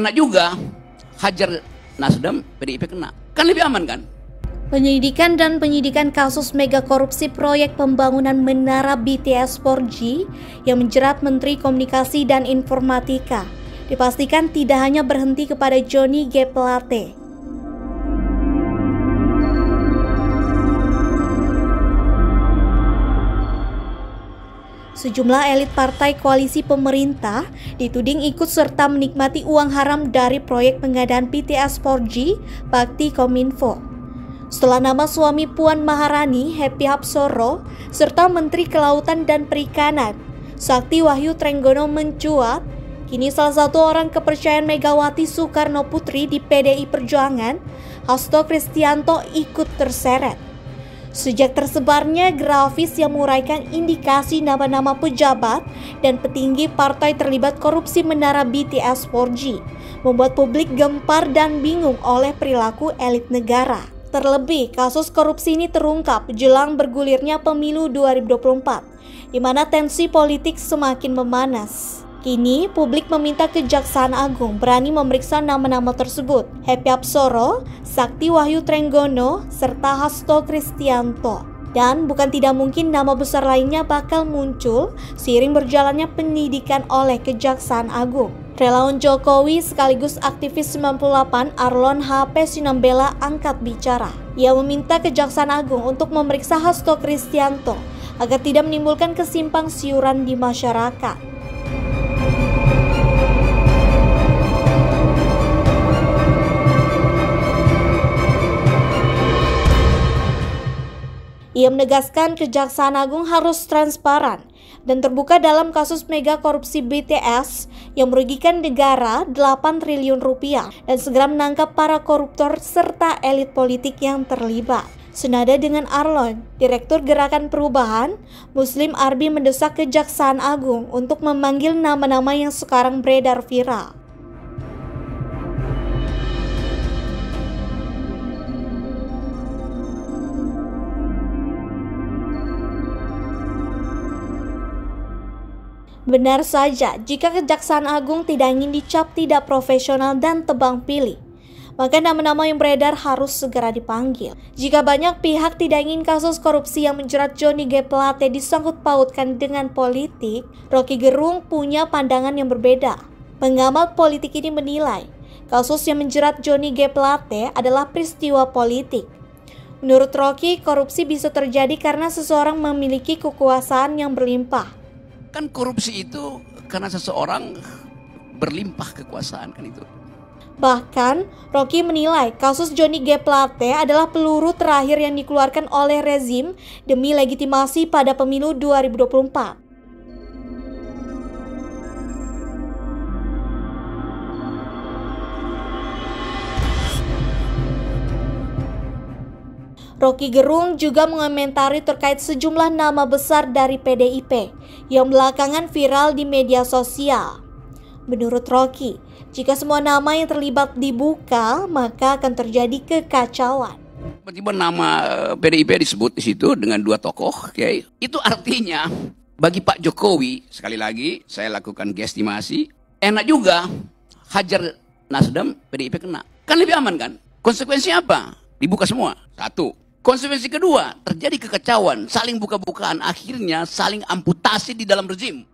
Enak juga hajar Nasdem, PDIP kena. Kan lebih aman kan? Penyelidikan dan penyidikan kasus mega korupsi proyek pembangunan menara BTS 4G yang menjerat Menteri Komunikasi dan Informatika dipastikan tidak hanya berhenti kepada Johnny G. Plate. Sejumlah elit partai koalisi pemerintah dituding ikut serta menikmati uang haram dari proyek pengadaan BTS 4G bakti Kominfo. Setelah nama suami Puan Maharani, Happy Hapsoro, serta Menteri Kelautan dan Perikanan, Sakti Wahyu Trenggono mencuat, kini salah satu orang kepercayaan Megawati Soekarno Putri di PDI Perjuangan, Hasto Kristianto, ikut terseret. Sejak tersebarnya grafis yang menguraikan indikasi nama-nama pejabat dan petinggi partai terlibat korupsi menara BTS 4G, membuat publik gempar dan bingung oleh perilaku elit negara. Terlebih, kasus korupsi ini terungkap jelang bergulirnya pemilu 2024, di mana tensi politik semakin memanas. Kini, publik meminta Kejaksaan Agung berani memeriksa nama-nama tersebut, Happy Hapsoro, Sakti Wahyu Trenggono, serta Hasto Kristianto. Dan bukan tidak mungkin nama besar lainnya bakal muncul seiring berjalannya penyidikan oleh Kejaksaan Agung. Relawan Jokowi sekaligus aktivis 98 Arlon HP Sinambela angkat bicara. Ia meminta Kejaksaan Agung untuk memeriksa Hasto Kristianto agar tidak menimbulkan kesimpang siuran di masyarakat. Ia menegaskan Kejaksaan Agung harus transparan dan terbuka dalam kasus mega korupsi BTS yang merugikan negara 8 triliun rupiah dan segera menangkap para koruptor serta elit politik yang terlibat. Senada dengan Arlon, Direktur Gerakan Perubahan, Muslim Arbi mendesak Kejaksaan Agung untuk memanggil nama-nama yang sekarang beredar viral. Benar saja, jika Kejaksaan Agung tidak ingin dicap tidak profesional dan tebang pilih, maka nama-nama yang beredar harus segera dipanggil. Jika banyak pihak tidak ingin kasus korupsi yang menjerat Johnny G. Plate disangkut pautkan dengan politik, Rocky Gerung punya pandangan yang berbeda. Pengamat politik ini menilai, kasus yang menjerat Johnny G. Plate adalah peristiwa politik. Menurut Rocky, korupsi bisa terjadi karena seseorang memiliki kekuasaan yang berlimpah. Kan korupsi itu karena seseorang berlimpah kekuasaan kan itu. Bahkan, Rocky menilai kasus Johnny G. Plate adalah peluru terakhir yang dikeluarkan oleh rezim demi legitimasi pada pemilu 2024. Rocky Gerung juga mengomentari terkait sejumlah nama besar dari PDIP yang belakangan viral di media sosial. Menurut Rocky, jika semua nama yang terlibat dibuka, maka akan terjadi kekacauan. Tiba-tiba nama PDIP disebut di situ dengan dua tokoh, okay? Itu artinya bagi Pak Jokowi, sekali lagi saya lakukan gestimasi, enak juga hajar Nasdem, PDIP kena. Kan lebih aman kan? Konsekuensinya apa? Dibuka semua. Satu. Konsekuensi kedua, terjadi kekacauan, saling buka-bukaan, akhirnya saling amputasi di dalam rezim.